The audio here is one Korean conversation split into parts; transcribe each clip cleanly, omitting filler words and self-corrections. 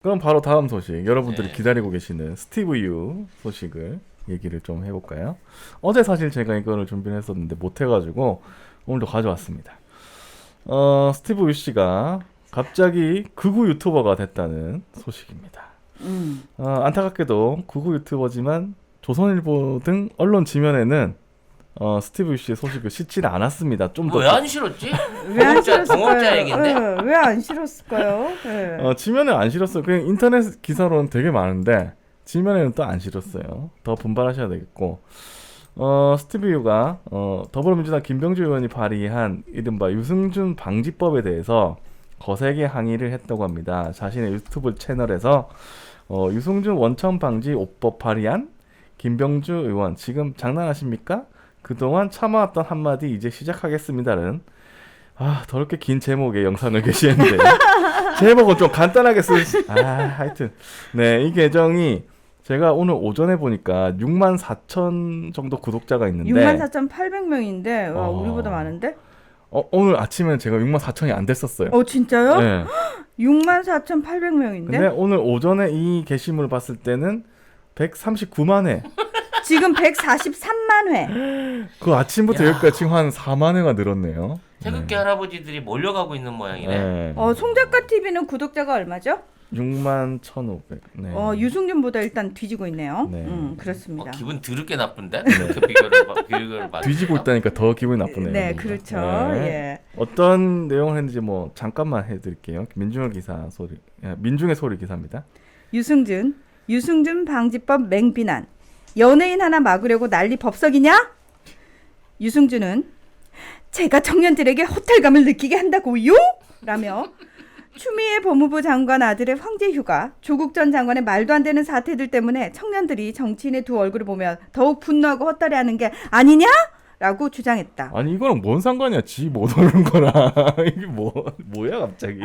그럼 바로 다음 소식, 여러분들이 네. 기다리고 계시는 스티브 유 소식을 얘기를 좀 해볼까요? 어제 사실 제가 이거를 준비를 했었는데 못해가지고 오늘도 가져왔습니다. 스티브 유 씨가 갑자기 극우 유튜버가 됐다는 소식입니다. 안타깝게도 극우 유튜버지만 조선일보 등 언론 지면에는 스티브 유 씨의 소식을 싣지는 않았습니다. 좀 더 왜 안 실었지? 왜 안 동업자 실었을까요? 얘긴데. 왜 안 실었을까요? 예. 지면에 안 실었어요. 그냥 인터넷 기사로는 되게 많은데 지면에는 또 안 실었어요. 더 분발하셔야 되겠고, 스티브 유가 더불어민주당 김병주 의원이 발의한 이른바 유승준 방지법에 대해서 거세게 항의를 했다고 합니다. 자신의 유튜브 채널에서 유승준 원천 방지 5법 발의한 김병주 의원 지금 장난하십니까? 그동안 참아왔던 한마디 이제 시작하겠습니다는 더럽게 긴 제목의 영상을 게시했는데 제목은 좀 간단하게 하여튼 네, 이 계정이 제가 오늘 오전에 보니까 6만 4천 정도 구독자가 있는데 64,800명인데 와, 우리보다 많은데? 오늘 아침에는 제가 6만 4천이 안 됐었어요. 진짜요? 네. 64,800명인데? 근데 오늘 오전에 이 게시물을 봤을 때는 139만 회. 지금 143만 회. 그 아침부터 야. 여기까지 지금 한 4만 회가 늘었네요. 태극기 할아버지들이 몰려가고 있는 모양이네. 네. 송작가 TV는 구독자가 얼마죠? 6만 1,500. 네. 유승준보다 일단 뒤지고 있네요. 네. 그렇습니다. 기분 드럽게 나쁜데? 그 비교를 뒤지고 있다니까 더 기분이 나쁘네요. 네, 뭔가. 그렇죠. 네. 예. 어떤 내용을 했는지 뭐 잠깐만 해드릴게요. 민중의 기사 소리, 민중의 소리 기사입니다. 유승준 방지법 맹비난. 연예인 하나 막으려고 난리 법석이냐? 유승준은 제가 청년들에게 호텔감을 느끼게 한다고요? 라며 추미애 법무부 장관 아들의 황제 휴가, 조국 전 장관의 말도 안 되는 사태들 때문에 청년들이 정치인의 두 얼굴을 보면 더욱 분노하고 헛다리하는 게 아니냐? 라고 주장했다. 아니 이거랑 뭔 상관이야? 지 못 오는 거랑 이게 뭐야 갑자기?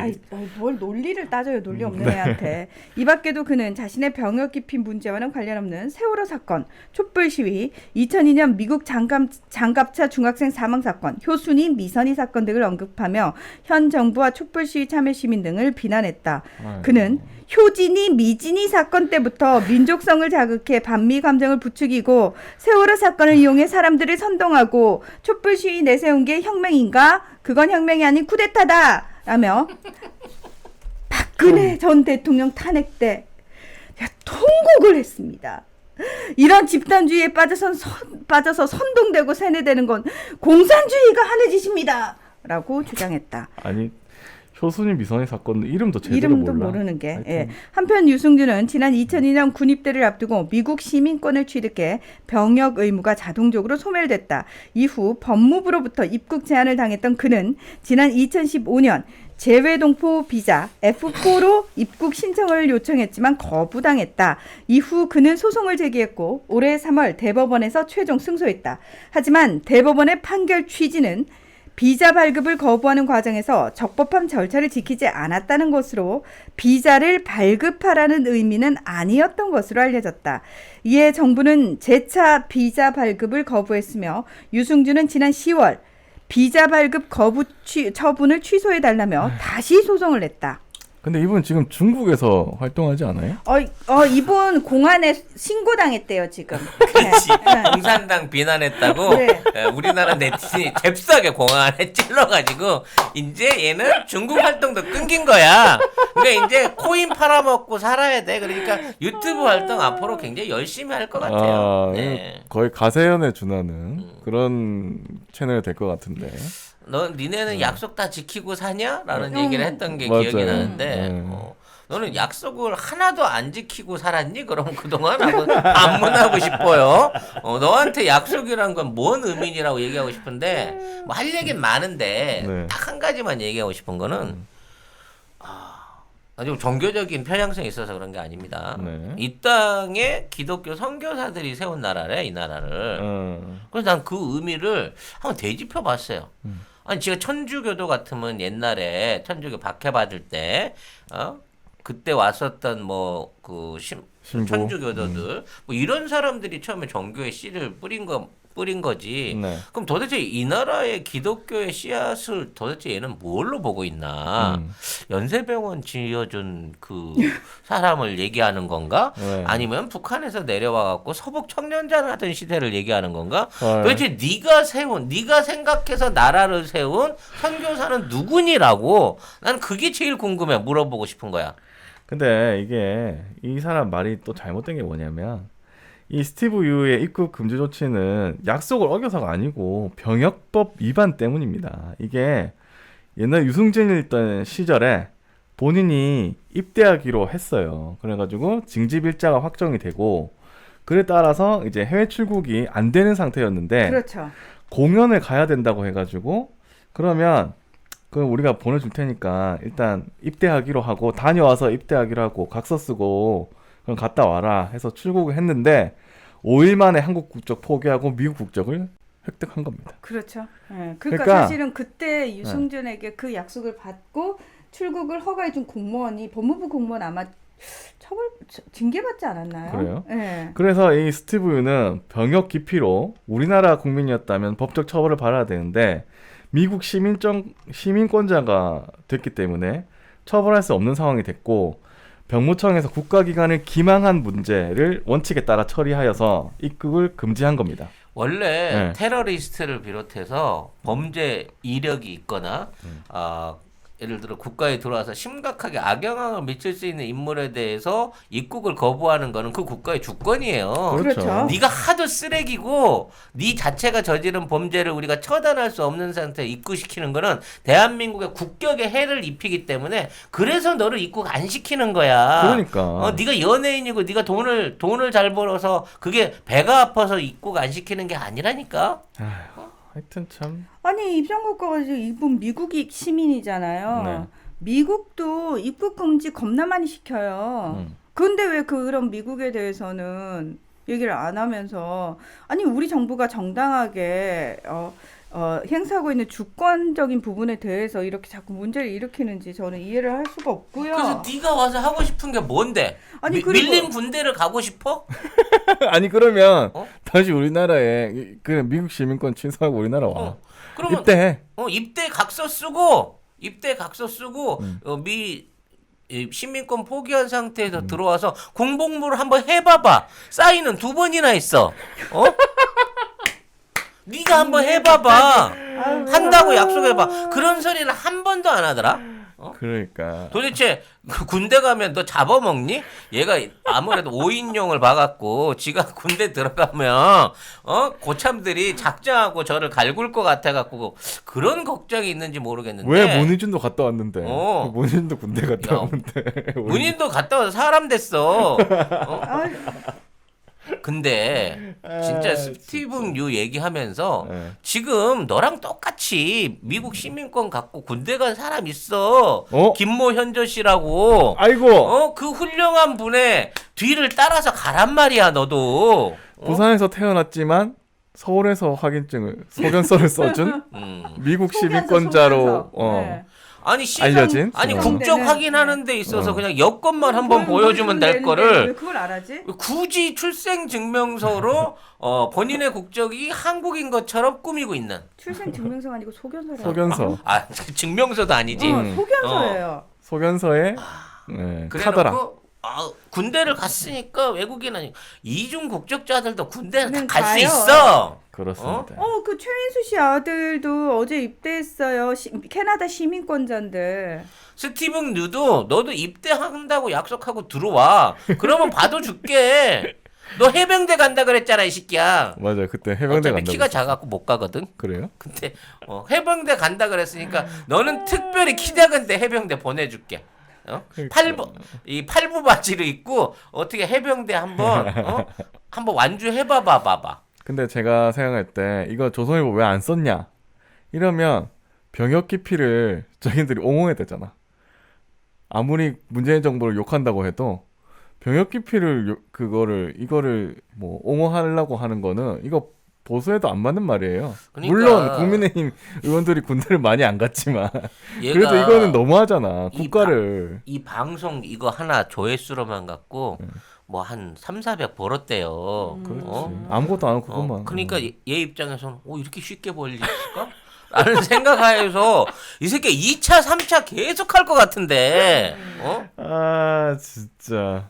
뭘 논리를 따져요. 논리 없는 애한테. 이 밖에도 그는 자신의 병역 기피 문제와는 관련 없는 세월호 사건, 촛불 시위, 2002년 미국 장갑차 중학생 사망 사건, 효순이 미선희 사건 등을 언급하며 현 정부와 촛불 시위 참여 시민 등을 비난했다. 아이고. 그는 효진이 미진이 사건 때부터 민족성을 자극해 반미 감정을 부추기고 세월호 사건을 이용해 사람들을 선동하고 촛불 시위 내세운 게 혁명인가? 그건 혁명이 아닌 쿠데타다! 라며 박근혜 전 대통령 탄핵 때 통곡을 했습니다. 이런 집단주의에 빠져서 선동되고 세뇌되는 건 공산주의가 하는 짓입니다. 라고 주장했다. 아니 효순이 미선의 사건 이름도 제대로 이름도 몰라. 모르는 게. 하여튼. 예. 한편 유승준은 지난 2002년 군입대를 앞두고 미국 시민권을 취득해 병역 의무가 자동적으로 소멸됐다. 이후 법무부로부터 입국 제한을 당했던 그는 지난 2015년 재외동포 비자 F4로 입국 신청을 요청했지만 거부당했다. 이후 그는 소송을 제기했고 올해 3월 대법원에서 최종 승소했다. 하지만 대법원의 판결 취지는 비자 발급을 거부하는 과정에서 적법한 절차를 지키지 않았다는 것으로 비자를 발급하라는 의미는 아니었던 것으로 알려졌다. 이에 정부는 재차 비자 발급을 거부했으며 유승준은 지난 10월 비자 발급 거부 처분을 취소해달라며 다시 소송을 냈다. 근데 이분 지금 중국에서 활동하지 않아요? 이분 공안에 신고당했대요 지금. 그렇지. 네. 공산당 비난했다고 네. 우리나라 네티즌이 잽싸게 공안에 찔러가지고 이제 얘는 중국 활동도 끊긴 거야. 그러니까 이제 코인 팔아먹고 살아야 돼. 그러니까 유튜브 활동 앞으로 굉장히 열심히 할 것 같아요. 네. 거의 가세연에 준하는 그런 채널이 될 것 같은데. 니네는 약속 다 지키고 사냐?라는 음. 얘기를 했던 게 맞아요. 기억이 나는데 너는 약속을 하나도 안 지키고 살았니? 그럼 그동안 하고 반문하고 싶어요. 너한테 약속이란 건 뭔 의미냐라고 얘기하고 싶은데 뭐 할 얘기는 많은데 네. 딱 한 가지만 얘기하고 싶은 거는 아주 종교적인 편향성이 있어서 그런 게 아닙니다. 네. 이 땅에 기독교 선교사들이 세운 나라래, 이 나라를. 그래서 난 그 의미를 한번 되짚어 봤어요. 아니, 제가 천주교도 같으면 옛날에 천주교 박해받을 때, 그때 왔었던 신부. 천주교도들 뭐 이런 사람들이 처음에 정교의 씨를 뿌린 거지. 네. 그럼 도대체 이 나라의 기독교의 씨앗을 도대체 얘는 뭘로 보고 있나? 연세병원 지어준 그 사람을 얘기하는 건가? 네. 아니면 북한에서 내려와 갖고 서북 청년장 하던 시대를 얘기하는 건가? 헐. 도대체 네가 생각해서 나라를 세운 선교사는 누구니라고? 난 그게 제일 궁금해. 물어보고 싶은 거야. 근데 이게 이 사람 말이 또 잘못된 게 뭐냐면 이 스티브 유의 입국 금지 조치는 약속을 어겨서가 아니고 병역법 위반 때문입니다. 이게 옛날 유승진이 있던 시절에 본인이 입대하기로 했어요. 그래가지고 징집일자가 확정이 되고 그에 따라서 이제 해외 출국이 안 되는 상태였는데 그렇죠. 공연을 가야 된다고 해가지고 그러면 그럼 우리가 보내줄 테니까 일단 입대하기로 하고 다녀와서 입대하기로 하고 각서 쓰고 그럼 갔다 와라 해서 출국을 했는데 5일 만에 한국 국적 포기하고 미국 국적을 획득한 겁니다. 그렇죠. 예. 그러니까 그러니까- 사실은 그때 유승준에게 그 약속을 받고 출국을 허가해준 공무원이 법무부 공무원 아마 징계받지 않았나요? 그래요? 예. 그래서 이 스티브 유는 병역 기피로 우리나라 국민이었다면 법적 처벌을 받아야 되는데 미국 시민권자가 됐기 때문에 처벌할 수 없는 상황이 됐고 병무청에서 국가기관을 기망한 문제를 원칙에 따라 처리하여서 입국을 금지한 겁니다. 원래 네. 테러리스트를 비롯해서 범죄 이력이 있거나 예를 들어 국가에 들어와서 심각하게 악영향을 미칠 수 있는 인물에 대해서 입국을 거부하는 거는 그 국가의 주권이에요. 그렇죠. 네가 하도 쓰레기고 네 자체가 저지른 범죄를 우리가 처단할 수 없는 상태에 입국시키는 거는 대한민국의 국격에 해를 입히기 때문에 그래서 너를 입국 안 시키는 거야. 그러니까. 네가 연예인이고 네가 돈을 잘 벌어서 그게 배가 아파서 입국 안 시키는 게 아니라니까. 하여튼 참. 아니 입장국가가 이분 미국이 시민이잖아요. 네. 미국도 입국 금지 겁나 많이 시켜요. 근데 왜 그런 미국에 대해서는 얘기를 안 하면서 아니 우리 정부가 정당하게 행사하고 있는 주권적인 부분에 대해서 이렇게 자꾸 문제를 일으키는지 저는 이해를 할 수가 없고요. 그래서 네가 와서 하고 싶은 게 뭔데? 아니, 그리고- 밀린 군대를 가고 싶어? 아니 그러면 어? 다시 우리나라에 그 미국 시민권 취소하고 우리나라 와. 그러면 입대해. 입대 각서 쓰고 이 시민권 포기한 상태에서 들어와서 공복무를 한번 해봐봐. 사인은 2번이나 있어. 네가 한번 해봐봐. 한다고 약속해봐. 그런 소리를 한 번도 안 하더라. 그러니까. 도대체 그 군대 가면 너 잡아먹니? 얘가 아무래도 5인용을 봐갖고 지가 군대 들어가면 고참들이 작정하고 저를 갈굴 것 같아갖고 그런 걱정이 있는지 모르겠는데 왜 문희준도 갔다 왔는데? 어. 문희준도 군대 갔다 야, 왔는데. 문인도 갔다 와서 사람 됐어. 아, 근데 진짜 스티븐 유 얘기하면서 네. 지금 너랑 똑같이 미국 시민권 갖고 군대 간 사람 있어. 어? 김모 현저 씨라고. 아이고. 그 훌륭한 분의 뒤를 따라서 가란 말이야, 너도. 부산에서 태어났지만 서울에서 확인증을 소견서를 써준 미국 시민권자로 소견서. 네. 아니 알려진? 국적 네. 확인하는 데 있어서 그냥 여권만 한번 보여주면 될 왜 거를 그걸 알아지? 굳이 출생 증명서로 본인의 국적이 한국인 것처럼 꾸미고 있는. 출생 증명서가 아니고 소견서래요. 소견서. 증명서도 아니지. 소견서예요. 소견서에 카더라. 그래놓고 군대를 갔으니까 외국인은 이중 국적자들도 군대 그냥 갈 수 가요. 있어. 그렇습니다. 그 최민수 씨 아들도 어제 입대했어요. 캐나다 시민권자인데. 스티븐 뉴도 너도 입대한다고 약속하고 들어와. 그러면 봐둬줄게. 너 해병대 간다 그랬잖아 이 새끼야. 맞아, 그때 해병대 어차피 간다고. 키가 했었어. 작아갖고 못 가거든. 그래요? 근데 해병대 간다 그랬으니까 너는 특별히 키 작은데 해병대 보내줄게. 이 팔부 바지를 입고 어떻게 해병대 한번 완주해봐봐 봐봐. 근데 제가 생각할 때 이거 조선일보 왜 안 썼냐? 이러면 병역 기피를 자기들이 옹호해야 되잖아. 아무리 문재인 정부를 욕한다고 해도 병역 기피를 이거를 뭐 옹호하려고 하는 거는 이거 보수에도 안 맞는 말이에요. 그러니까. 물론 국민의힘 의원들이 군대를 많이 안 갔지만 얘가 그래도 이거는 너무하잖아. 이 국가를. 이 방송 이거 하나 조회수로만 갖고 뭐 한 3,400 벌었대요. 그렇지. 어? 아무것도 안 하고 그것만. 그러니까 얘 입장에서는 이렇게 쉽게 벌릴 수 있을까? 라는 생각하에서 이 새끼 2차, 3차 계속 할 것 같은데. 아 진짜.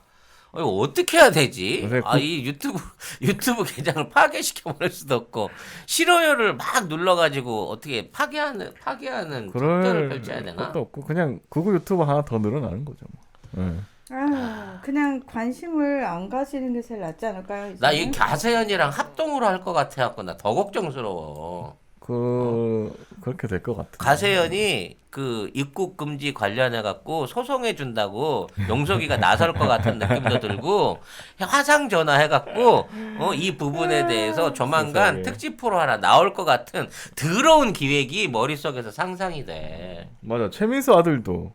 이거 어떻게 해야 되지? 요새 이 유튜브 계정을 파괴시켜 버릴 수도 없고 싫어요를 막 눌러가지고 어떻게 파괴하는 작전을 그럴 펼쳐야 되나? 것도 없고 그냥 구구 유튜버 하나 더 늘어나는 거죠. 뭐. 네. 그냥 관심을 안 가지는 게 제일 낫지 않을까요? 나 이 이제는? 가세현이랑 합동으로 할 것 같아갖고 나 더 걱정스러워. 그렇게 될 것 같아. 가세현이 그 입국 금지 관련해 갖고 소송해 준다고 용석이가 나설 것 같은 느낌도 들고 화상 전화해 갖고 이 부분에 대해서 조만간 세상에. 특집 프로 하나 나올 것 같은 더러운 기획이 머릿속에서 상상이 돼. 맞아. 최민수 아들도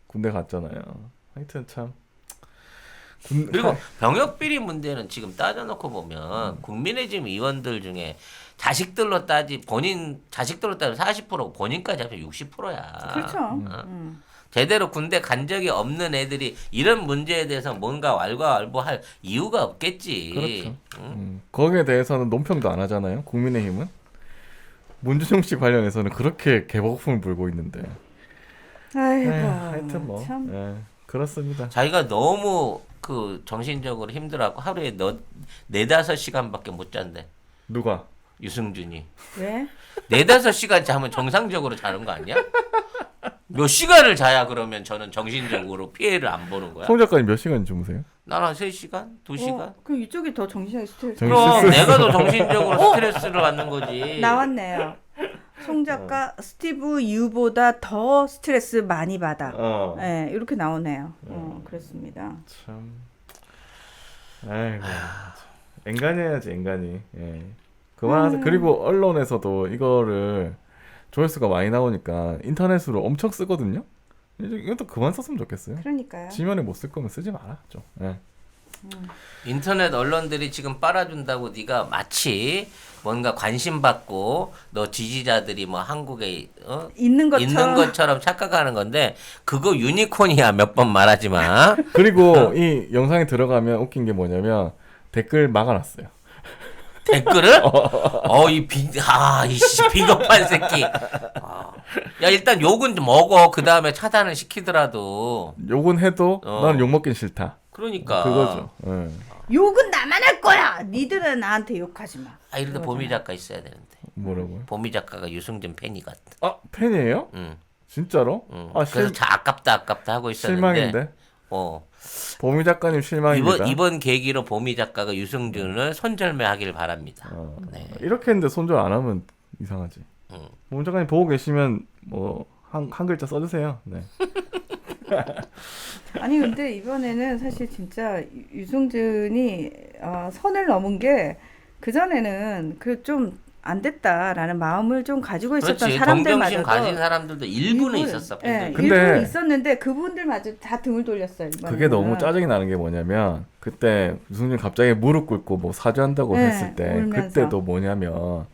군대 갔잖아요. 하여튼 참. 그리고 병역 비리 문제는 지금 따져놓고 보면 국민의힘 의원들 중에 자식들로 따지면 40%고 본인까지 합치면 60%야. 그렇죠. 제대로 군대 간 적이 없는 애들이 이런 문제에 대해서 뭔가 왈가왈부할 이유가 없겠지. 그렇죠. 응? 거기에 대해서는 논평도 안 하잖아요. 국민의힘은 문준용 씨 관련해서는 그렇게 개복풍을 불고 있는데. 아이고. 하여튼 뭐 참. 그렇습니다. 자기가 너무 그 정신적으로 힘들어하고 하루에 4-5시간밖에 못 잔대. 누가? 유승준이. 왜? 4-5시간 자면 정상적으로 자는 거 아니야? 몇 시간을 자야 그러면 저는 정신적으로 피해를 안 보는 거야? 송 작가님 몇 시간 주무세요? 나는 3시간? 2시간? 그럼 이쪽이 더 정신이 스트레스. 그럼 내가 더 정신적으로 스트레스를 받는 거지. 나왔네요. 송 작가 스티브 유보다 더 스트레스 많이 받아. 네, 이렇게 나오네요. 그렇습니다. 참. 아이고. 앵간해야지 앵간히. 예. 그만하세요. 그리고 언론에서도 이거를 조회수가 많이 나오니까 인터넷으로 엄청 쓰거든요. 이것도 그만 썼으면 좋겠어요. 그러니까요. 지면에 못 쓸 거면 쓰지 마라 좀. 예. 인터넷 언론들이 지금 빨아준다고 네가 마치 뭔가 관심 받고 너 지지자들이 뭐 한국에 있는 있는 것처럼 착각하는 건데 그거 유니콘이야. 몇 번 말하지 마. 그리고 이 영상에 들어가면 웃긴 게 뭐냐면 댓글 막아놨어요. 댓글을? 이씨 비겁한 새끼. 야 일단 욕은 좀 먹어. 그 다음에 차단을 시키더라도. 욕은 해도 나는 욕 먹긴 싫다. 그러니까. 그거죠. 예. 욕은 나만 할 거야. 니들은 나한테 욕하지 마. 이런데 보미 작가 있어야 되는데. 뭐라고요? 보미 작가가 유승준 팬이거든. 팬이에요? 응. 진짜로? 응. 아, 그래서 아깝다 하고 있었는데. 실망인데. 어. 보미 작가님 실망입니다. 이번 계기로 보미 작가가 유승준을 손절매하길 바랍니다. 네. 이렇게 했는데 손절 안 하면 이상하지. 보미 작가님 보고 계시면 뭐 한 글자 써주세요. 네. 아니 근데 이번에는 사실 진짜 유승준이 선을 넘은 게 그전에는 그 좀 안 됐다라는 마음을 좀 가지고 있었던 그렇지. 사람들마저도 동정심 가진 사람들도 일부는 있었어. 네, 근데- 일부는 있었는데 그분들마저 다 등을 돌렸어요. 이번에는. 그게 너무 짜증이 나는 게 뭐냐면 그때 유승준 갑자기 무릎 꿇고 뭐 사죄한다고 네, 했을 때 울면서. 그때도 뭐냐면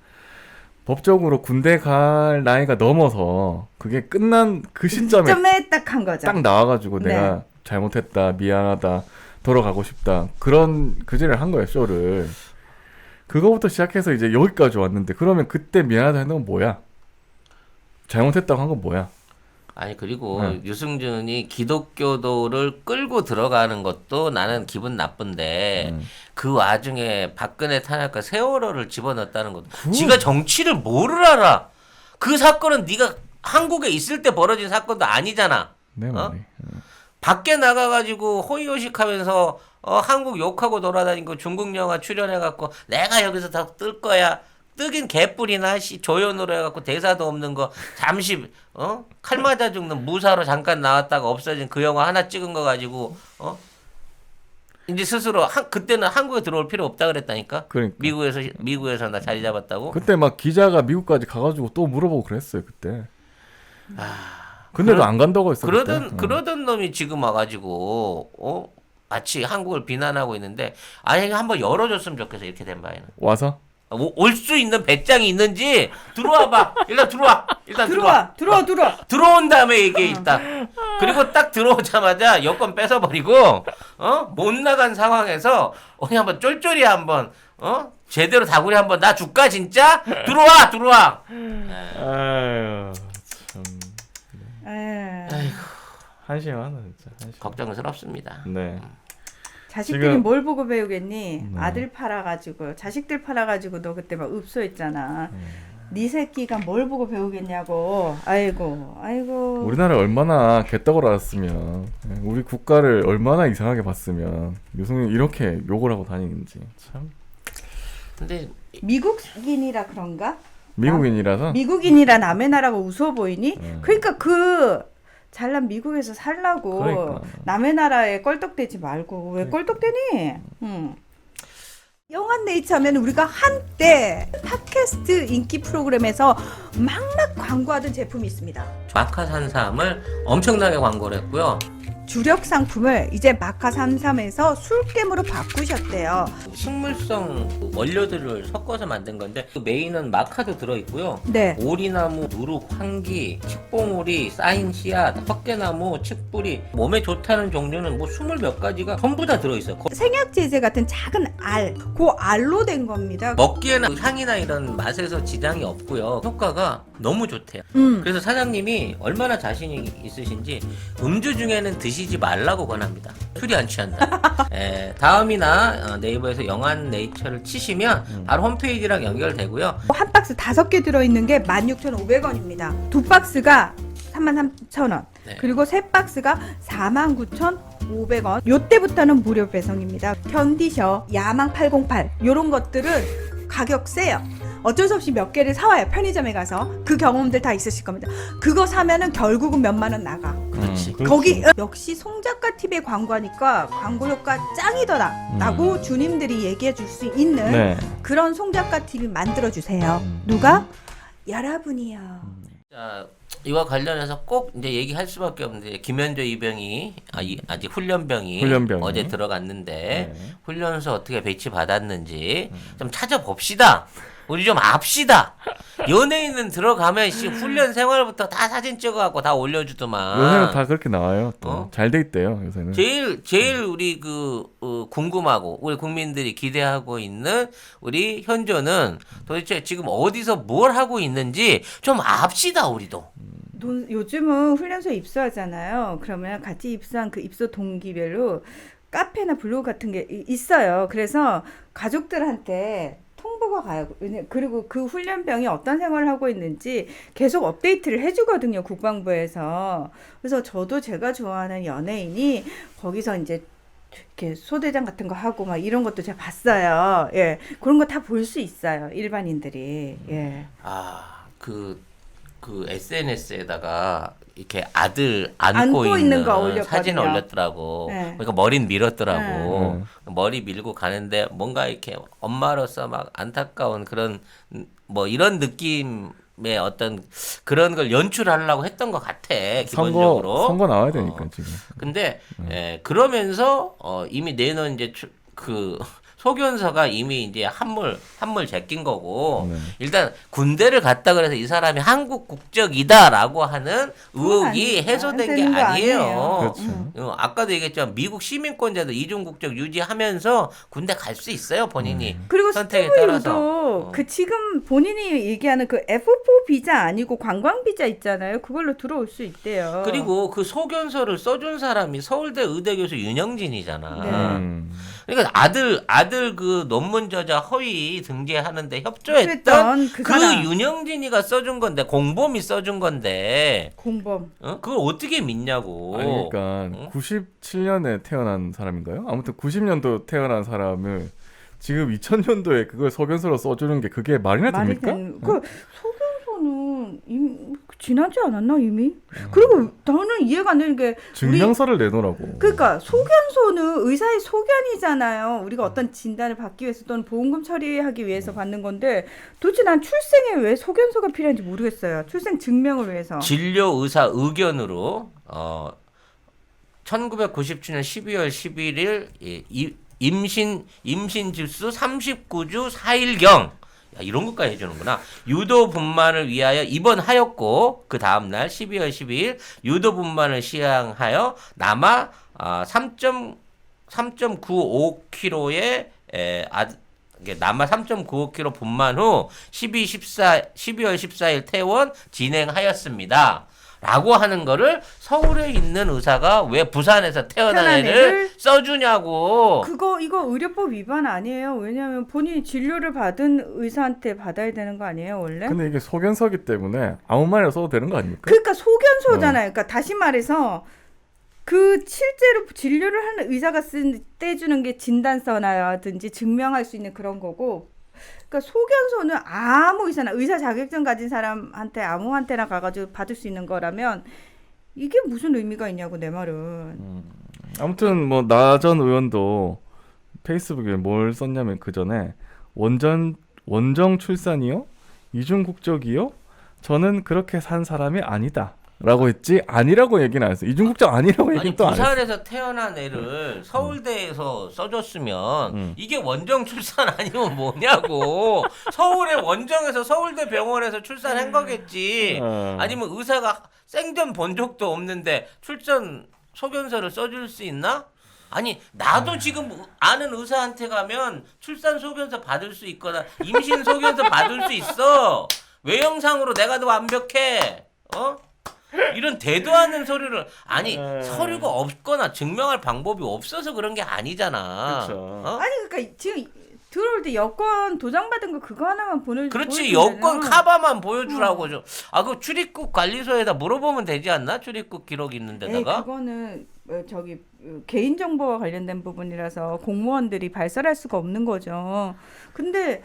법적으로 군대 갈 나이가 넘어서 그게 끝난 그 시점에 시점에 딱 한 거죠. 딱 나와가지고 네. 내가 잘못했다 미안하다 돌아가고 싶다 그런 그지를 한 거예요 쇼를. 그거부터 시작해서 이제 여기까지 왔는데 그러면 그때 미안하다 했는 건 뭐야? 잘못했다고 한 건 뭐야? 아니 그리고 네. 유승준이 기독교도를 끌고 들어가는 것도 나는 기분 나쁜데 그 와중에 박근혜 탄핵과 세월호를 집어넣었다는 것도 지가 정치를 뭐를 알아? 그 사건은 네가 한국에 있을 때 벌어진 사건도 아니잖아. 내 말이. 밖에 나가가지고 호의호식하면서 한국 욕하고 돌아다니고 중국 영화 출연해갖고 내가 여기서 다 뜰 거야. 뜨긴 개뿔이나 조연으로 해갖고 대사도 없는 거 잠시 칼 맞아 죽는 무사로 잠깐 나왔다가 없어진 그 영화 하나 찍은 거 가지고 이제 스스로 그때는 한국에 들어올 필요 없다 그랬다니까. 그러니까. 미국에서 나 자리 잡았다고. 그때 막 기자가 미국까지 가가지고 또 물어보고 그랬어요 그때. 근데도 안 간다고 했어. 그러던 놈이 지금 와가지고 마치 한국을 비난하고 있는데 아니 한번 열어줬으면 좋겠어 이렇게 된 바에는. 와서 올 수 있는 배짱이 있는지 들어와봐. 일단 들어와. 들어와. 들어온 다음에 얘기해 있다. 그리고 딱 들어오자마자 여권 뺏어버리고 못 나간 상황에서 어디 한번 쫄쫄이 한번 제대로 다구리 한번 나 줄까 진짜? 들어와. 아유 참 에이. 한심하다 진짜. 한심. 걱정스럽습니다. 네. 자식들이 지금- 뭘 보고 배우겠니? 네. 아들 팔아가지고 자식들 팔아가지고 너 그때 막 읍소했잖아. 네 새끼가 뭘 보고 배우겠냐고. 아이고. 우리나라 얼마나 개떡을 알았으면 우리 국가를 얼마나 이상하게 봤으면 유승민 이렇게 욕을 하고 다니는지 참. 근데 미국인이라 그런가? 미국인이라서 미국인이라 남의 나라가 우스워 보이니? 네. 그러니까 그 잘난 미국에서 살라고 그러니까. 남의 나라에 껄떡대지 말고 왜 껄떡대니? 영한 네이처면 우리가 한때 팟캐스트 인기 프로그램에서 막막 광고하던 제품이 있습니다. 마카 산삼을 엄청나게 광고를 했고요. 주력 상품을 이제 마카 33에서 술겜으로 바꾸셨대요. 식물성 원료들을 섞어서 만든 건데 그 메인은 마카도 들어있고요. 네. 오리나무, 누룩, 황기, 칡봉오리, 쌓인 씨앗, 헛개나무, 칡뿌리 몸에 좋다는 종류는 뭐 20몇 가지가 전부 다 들어있어요. 생약제제 같은 작은 알, 그 알로 된 겁니다. 먹기에는 향이나 이런 맛에서 지장이 없고요. 효과가 너무 좋대요. 그래서 사장님이 얼마나 자신이 있으신지 음주 중에는 드시지 말라고 권합니다. 술이 안 취한다. 다음이나 네이버에서 영한 네이처를 치시면 바로 홈페이지랑 연결되고요. 한 박스 5개 들어있는 게 16,500원입니다. 두 박스가 33,000원. 네. 그리고 세 박스가 49,500원. 요때부터는 무료 배송입니다. 견디셔, 야망 808 요런 것들은 가격 세요. 어쩔 수 없이 몇 개를 사와요. 편의점에 가서. 그 경험들 다 있으실 겁니다. 그거 사면은 결국은 몇만 원 나가. 그렇지. 거기 역시 송작가 TV에 광고하니까 광고 효과 짱이더라 라고 주님들이 얘기해 줄 수 있는 네. 그런 송작가 TV 만들어 주세요. 음. 누가? 여러분이요. 자, 이와 관련해서 꼭 이제 얘기할 수밖에 없는데 김현조 이병이 아직 훈련병이 어제 들어갔는데 네. 훈련소 어떻게 배치 받았는지 좀 찾아봅시다. 우리 좀 압시다. 연예인은 들어가면 훈련 생활부터 다 사진 찍어갖고 다 올려주더만. 요새는 다 그렇게 나와요. 어? 잘 돼 있대요 요새는. 제일 우리 궁금하고 우리 국민들이 기대하고 있는 우리 현조는 도대체 지금 어디서 뭘 하고 있는지 좀 압시다 우리도. 요즘은 훈련소에 입소하잖아요. 그러면 같이 입소한 그 입소 동기별로 카페나 블로그 같은 게 있어요. 그래서 가족들한테 통보가 가요. 그리고 그 훈련병이 어떤 생활을 하고 있는지 계속 업데이트를 해주거든요, 국방부에서. 그래서 저도 제가 좋아하는 연예인이 거기서 이제 이렇게 소대장 같은 거 하고 막 이런 것도 제가 봤어요. 예, 그런 거 다 볼 수 있어요, 일반인들이. 예. 그 SNS에다가 이렇게 아들 안고 안고 있는 있는 거 올렸거든요. 사진을 올렸더라고. 네. 그러니까 머리는 밀었더라고. 네. 머리 밀고 가는데 뭔가 이렇게 엄마로서 막 안타까운 그런 뭐 이런 느낌의 어떤 그런 걸 연출하려고 했던 것 같아. 기본적으로. 선거 나와야 되니까 지금. 근데 그러면서 이미 내놓은 이제 그 소견서가 이미 이제 한물 제낀 거고 네. 일단 군대를 갔다 그래서 이 사람이 한국 국적이다라고 하는 의혹이 해소된 게 되는 거 아니에요. 그렇죠. 아까도 얘기했지만 미국 시민권자도 이중 국적 유지하면서 군대 갈 수 있어요 본인이. 그리고 선택에 스티브 따라서. 유도 그 지금 본인이 얘기하는 그 F4 비자 아니고 관광 비자 있잖아요. 그걸로 들어올 수 있대요. 그리고 그 소견서를 써준 사람이 서울대 의대 교수 윤영진이잖아. 네. 그러니까 아들 그 논문 저자 허위 등재하는데 협조했던 그 그 사람. 윤영진이가 써준 건데 공범이 써준 건데 공범. 그걸 어떻게 믿냐고. 아니 그러니까 97년에 태어난 사람인가요? 아무튼 90년도 태어난 사람을 지금 2000년도에 그걸 소견서로 써주는 게 그게 말이나 말이 됩니까? 그 소견서는 이미 지나지 않았나 이미? 그리고 나는 이해가 안 되는 게 증명서를 내놓으라고. 그러니까 소견서는 의사의 소견이잖아요. 우리가 어떤 진단을 받기 위해서 또는 보험금 처리하기 위해서 받는 건데 도대체 난 출생에 왜 소견서가 필요한지 모르겠어요. 출생 증명을 위해서. 진료 의사 의견으로 1997년 12월 11일 임신 주수 39주 4일경 야, 이런 것까지 해주는구나. 유도 분만을 위하여 입원하였고 그 다음날 12월 12일 유도 분만을 시행하여 남아 3.95kg의 남아 3.95kg 분만 후 12월 14일 퇴원 진행하였습니다. 라고 하는 거를 서울에 있는 의사가 왜 부산에서 태어난 애를 써주냐고. 이거 의료법 위반 아니에요. 왜냐하면 본인이 진료를 받은 의사한테 받아야 되는 거 아니에요, 원래? 근데 이게 소견서기 때문에 아무 말이나 써도 되는 거 아닙니까? 그러니까 소견서잖아요. 그러니까 다시 말해서 그 실제로 진료를 하는 의사가 떼주는 게 진단서라든지 증명할 수 있는 그런 거고, 그러니까 소견서는 아무 의사나 의사 자격증 가진 사람한테 아무한테나 가가지고 받을 수 있는 거라면 이게 무슨 의미가 있냐고 내 말은. 아무튼 뭐 나 전 의원도 페이스북에 뭘 썼냐면 그 전에 원정 출산이요? 이중 국적이요? 저는 그렇게 산 사람이 아니다. 라고 했지 아니라고 얘기는 안 했어. 이중국적 아니라고 얘기는 아니 또 안 했어. 부산에서 태어난 애를 서울대에서 써줬으면 이게 원정 출산 아니면 뭐냐고. 서울의 원정에서 서울대 병원에서 출산한 거겠지. 아니면 의사가 생전 본 적도 없는데 출산 소견서를 써줄 수 있나? 아니 나도 지금 아는 의사한테 가면 출산 소견서 받을 수 있거나 임신 소견서 받을 수 있어. 외형상으로 내가 더 완벽해. 이런 대도 않는 서류를 서류가 없거나 증명할 방법이 없어서 그런 게 아니잖아. 그쵸. 아니 그러니까 지금 들어올 때 여권 도장 받은 거 그거 하나만 그렇지 보여주면 여권 카바만 보여주라고 좀. 그 출입국 관리소에다 물어보면 되지 않나? 출입국 기록 있는 데다가. 그거는 개인 정보와 관련된 부분이라서 공무원들이 발설할 수가 없는 거죠. 근데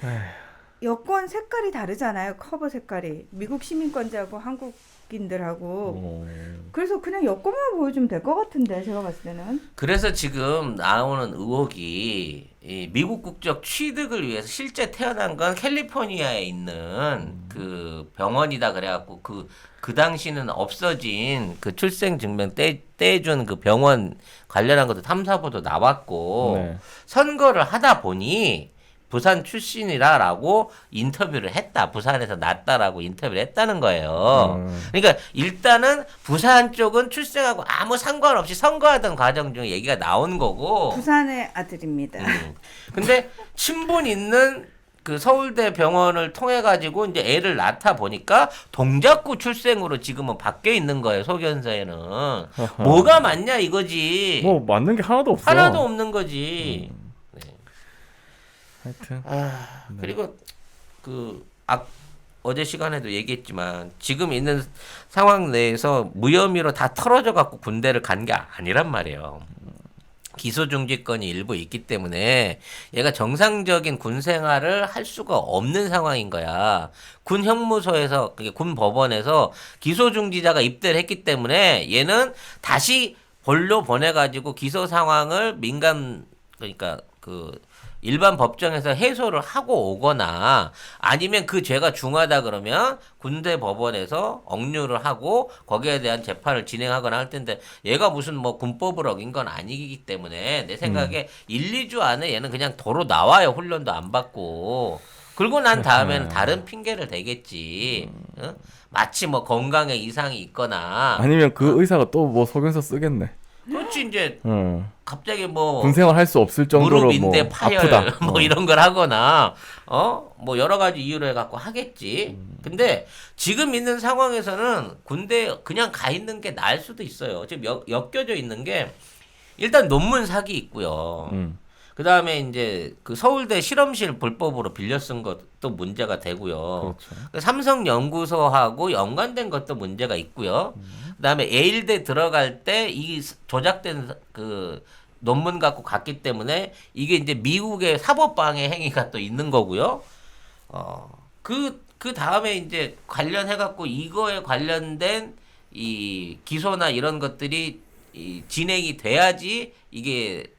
여권 색깔이 다르잖아요. 커버 색깔이 미국 시민권자하고 한국인들하고. 그래서 그냥 여권만 보여주면 될 것 같은데 제가 봤을 때는. 그래서 지금 나오는 의혹이 이 미국 국적 취득을 위해서 실제 태어난 건 캘리포니아에 있는 그 병원이다 그래갖고 그 당시는 없어진 그 출생증명 떼준 그 병원 관련한 것도 탐사보도 나왔고 네. 선거를 하다 보니 부산 출신이라라고 인터뷰를 했다. 부산에서 났다라고 인터뷰를 했다는 거예요. 그러니까 일단은 부산 쪽은 출생하고 아무 상관없이 선거하던 과정 중에 얘기가 나온 거고. 부산의 아들입니다. 근데 친분 있는 그 서울대 병원을 통해 가지고 이제 애를 낳다 보니까 동작구 출생으로 지금은 바뀌어 있는 거예요. 소견서에는. 뭐가 맞냐 이거지. 뭐 맞는 게 하나도 없어. 하나도 없는 거지. 하여튼 그리고 어제 시간에도 얘기했지만 지금 있는 상황 내에서 무혐의로 다 털어져 갖고 군대를 간 게 아니란 말이에요. 기소중지권이 일부 있기 때문에 얘가 정상적인 군 생활을 할 수가 없는 상황인 거야. 군 형무소에서 군 법원에서 기소중지자가 입대를 했기 때문에 얘는 다시 본로 보내가지고 기소 상황을 그러니까 일반 법정에서 해소를 하고 오거나 아니면 그 죄가 중하다 그러면 군대 법원에서 억류를 하고 거기에 대한 재판을 진행하거나 할 텐데 얘가 무슨 뭐 군법을 어긴 건 아니기 때문에 내 생각에 1, 2주 안에 얘는 그냥 도로 나와요. 훈련도 안 받고. 그러고 난 다음에는 다른 핑계를 대겠지. 응? 마치 뭐 건강에 이상이 있거나 아니면 그 의사가 또 뭐 소견서 쓰겠네. 그렇지 이제 갑자기 뭐 군생활 할 수 없을 정도로 무릎 인대 뭐 파열 아프다. 뭐 이런 걸 하거나 뭐 여러 가지 이유로 해갖고 하겠지. 근데 지금 있는 상황에서는 군대 그냥 가 있는 게 나을 수도 있어요. 지금 엮여져 있는 게 일단 논문 사기 있고요. 그 다음에 이제 그 서울대 실험실 불법으로 빌려 쓴 것도 문제가 되고요. 그렇죠. 삼성 연구소하고 연관된 것도 문제가 있고요. 그 다음에 예일대 들어갈 때 이 조작된 그 논문 갖고 갔기 때문에 이게 이제 미국의 사법방해 행위가 또 있는 거고요. 그 다음에 이제 관련해갖고 이거에 관련된 이 기소나 이런 것들이 이 진행이 돼야지 이게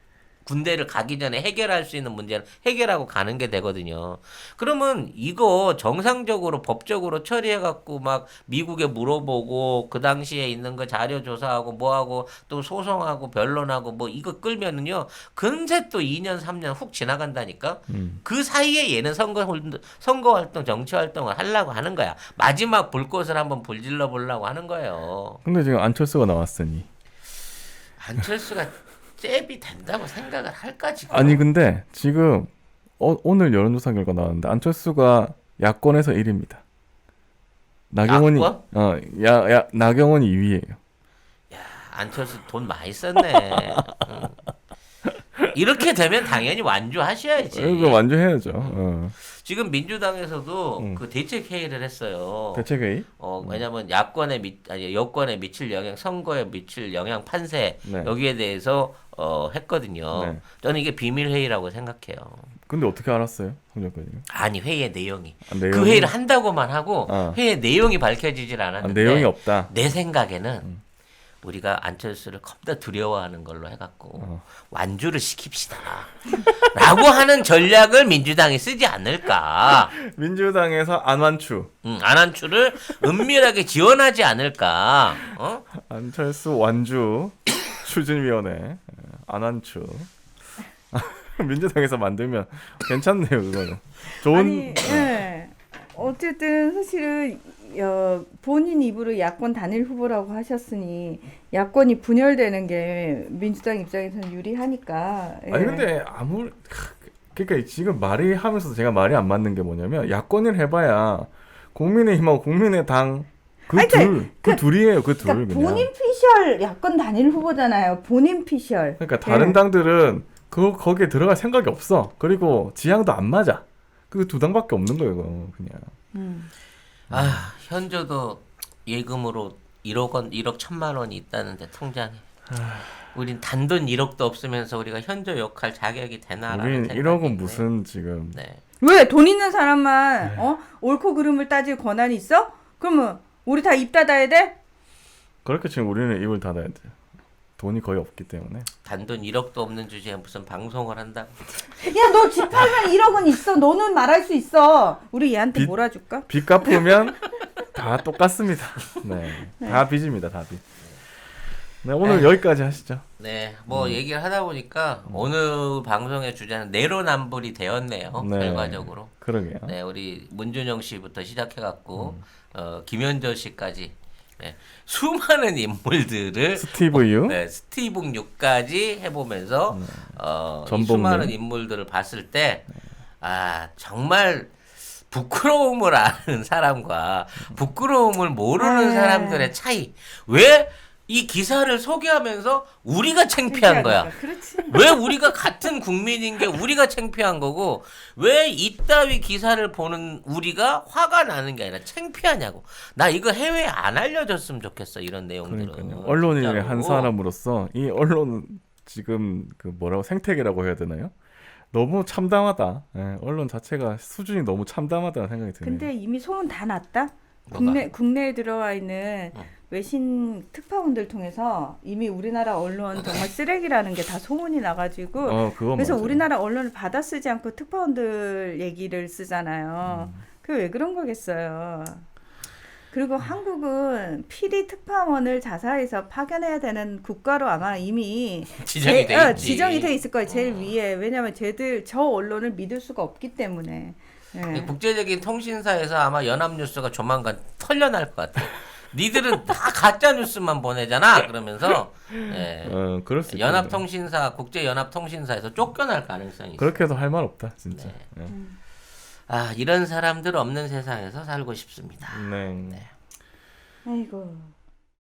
군대를 가기 전에 해결할 수 있는 문제는 해결하고 가는 게 되거든요. 그러면 이거 정상적으로 법적으로 처리해갖고 막 미국에 물어보고 그 당시에 있는 거 자료 조사하고 뭐하고 또 소송하고 변론하고 뭐 이거 끌면은요 금세 또 2년 3년 훅 지나간다니까. 그 사이에 얘는 선거 활동 정치 활동을 하려고 하는 거야. 마지막 불꽃을 한번 불질러 보려고 하는 거예요. 근데 지금 안철수가 나왔으니. 안철수가 잽이 된다고 생각을 할까 지금? 아니 근데 지금 오늘 여론조사 결과 나왔는데 안철수가 야권에서 1위입니다. 나경원이 야권? 나경원이 2위예요. 안철수 돈 많이 썼네. 응. 이렇게 되면 당연히 완주하셔야지. 이거 완주해야죠. 지금 민주당에서도 응. 그 대책 회의를 했어요. 대책회의? 왜냐면 여권에 미칠 영향, 선거에 미칠 영향 판세 네. 여기에 대해서 했거든요. 네. 저는 이게 비밀 회의라고 생각해요. 근데 어떻게 알았어요, 홍 작가님? 아니 회의의 내용이. 내용이? 그 회의를 한다고만 하고 어. 회의의 내용이 밝혀지질 않았는데 내용이 없다. 내 생각에는 우리가 안철수를 겁나 두려워하는 걸로 해갖고 완주를 시킵시다 라고 하는 전략을 민주당이 쓰지 않을까. 민주당에서 안완추. 안한추를 은밀하게 지원하지 않을까. 안철수 완주 추진위원회 안완추. 민주당에서 만들면 괜찮네요, 그거는. 좋은. 아니, 예. 어쨌든 사실은 본인 입으로 야권 단일 후보라고 하셨으니 야권이 분열되는 게 민주당 입장에서는 유리하니까. 예. 아니 근데 그러니까 지금 말이 하면서도 제가 말이 안 맞는 게 뭐냐면 야권을 해봐야 국민의힘하고 국민의당 그 둘이에요, 그 둘. 그러니까 그냥. 본인 피셜 야권 단일 후보잖아요. 본인 피셜. 그러니까 다른 예. 당들은 거기에 들어갈 생각이 없어. 그리고 지향도 안 맞아. 그 두 당밖에 없는 거예요, 그거 그냥. 현저도 예금으로 1억 1,000만 원이 있다는데 통장에. 우린 단돈 1억도 없으면서 우리가 현저 역할 자격이 되나라는 우린 생각이 1억은 있네. 무슨 지금. 네. 왜 돈 있는 사람만 옳고 그름을 따질 권한이 있어? 그러면 우리 다 입 닫아야 돼? 그렇게 지금 우리는 입을 닫아야 돼. 돈이 거의 없기 때문에. 단돈 1억도 없는 주제에 무슨 방송을 한다. 야, 너 집 팔면 1억은 있어. 너는 말할 수 있어. 우리 얘한테 몰아줄까? 빚 갚으면 다 똑같습니다. 네. 다 빚입니다, 다 빚. 네, 오늘 여기까지 하시죠. 네, 뭐 얘기를 하다 보니까 오늘 방송의 주제는 내로남불이 되었네요. 네. 결과적으로. 그러게요. 네, 우리 문준영 씨부터 시작해갖고 김현저 씨까지 네, 수많은 인물들을 스티브 유. 네, 스티븐 유까지 해보면서 이 전복님. 수많은 인물들을 봤을 때 정말 부끄러움을 아는 사람과 부끄러움을 모르는 사람들의 차이. 왜 이 기사를 소개하면서 우리가 창피한 거야? 그렇지. 왜 우리가 같은 국민인 게 우리가 창피한 거고 왜 이따위 기사를 보는 우리가 화가 나는 게 아니라 창피하냐고. 나 이거 해외에 안 알려줬으면 좋겠어, 이런 내용들은. 그러니까요. 언론인의 진짜로. 한 사람으로서 이 언론은 지금 그 뭐라고 생태계라고 해야 되나요? 너무 참담하다. 예, 언론 자체가 수준이 너무 참담하다는 생각이 드네요. 근데 이미 소문 다 났다. 뭐가? 국내에 들어와 있는 외신 특파원들 통해서 이미 우리나라 언론 정말 쓰레기라는 게 다 소문이 나가지고 그건 그래서 맞아요. 우리나라 언론을 받아 쓰지 않고 특파원들 얘기를 쓰잖아요. 그게 왜 그런 거겠어요. 그리고 한국은 피리 특파원을 자사에서 파견해야 되는 국가로 아마 이미 지정이 돼 있지. 지정이 돼 있을 거예요. 제일 위에. 왜냐하면 저 언론을 믿을 수가 없기 때문에. 예. 국제적인 통신사에서 아마 연합뉴스가 조만간 털려날 것 같아. 니들은 다 가짜 뉴스만 보내잖아. 그러면서 그럴 수 연합통신사, 국제연합통신사에서 쫓겨날 가능성이 있어. 그렇게 해서 할 말 없다, 진짜. 네. 이런 사람들 없는 세상에서 살고 싶습니다. 네. 아이고.